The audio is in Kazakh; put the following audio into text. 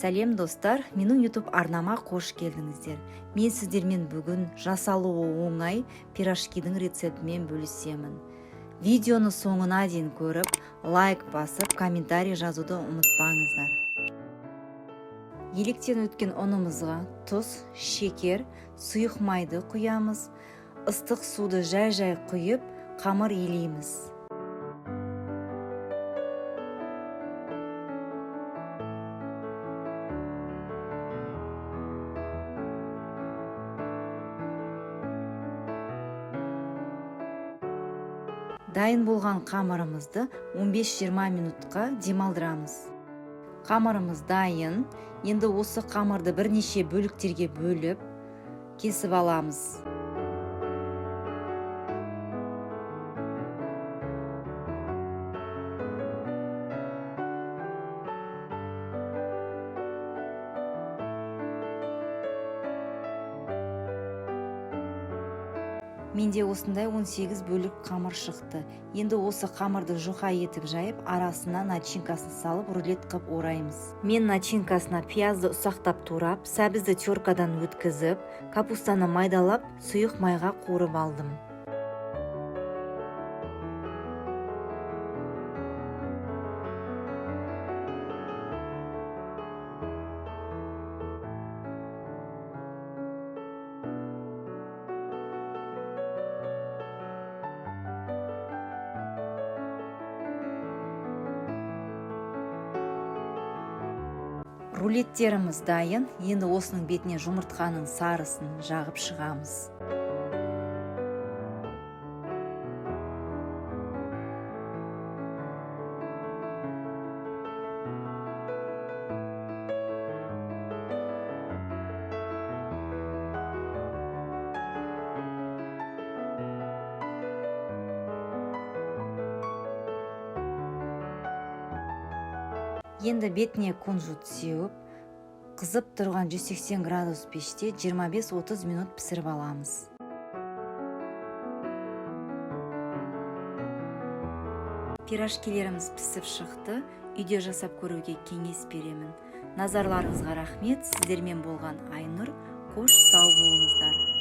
Сәлем достар, менің YouTube арнама қош келдіңіздер. Мен сіздермен бүгін жасалуы оңай пирожкидің рецептімен бөлісемін. Видеоны соңына дейін көріп, лайк басып, комментарий жазуды ұмытпаңыздар. Електен өткен ұнымызға тұз, шекер, сұйық майды құямыз. Ыстық суды жай құйып, қамыр илейміз. Дайын болған қамырымызды 15-20 минутқа демалдырамыз. Қамырымыз дайын. Енді осы қамырды бірнеше бөліктерге бөліп, кесіп аламыз. Менде осындай 18 бөлік қамыр шықты. Енді осы қамырды жұқа етіп жайып, арасына начинкасын салып, рулет қып ораймыз. Мен начинкасына пиязды ұсақтап турап, сәбізді теркадан өткізіп, капустаны майдалап, сұйық майға қуырып алдым. Рулеттеріміз дайын. Енді осының бетіне жұмыртқаның сарысын жағып шығамыз. Енді бетіне кунжут сеуіп, қызып тұрған 180 градус пеште 25-30 минут пісіріп аламыз. Пирожкилеріміз пісіп шықты. Үйде жасап көруге кеңес беремін. Назарларыңызға рахмет. Сіздермен болған Айнұр. Қош сау болыңыздар.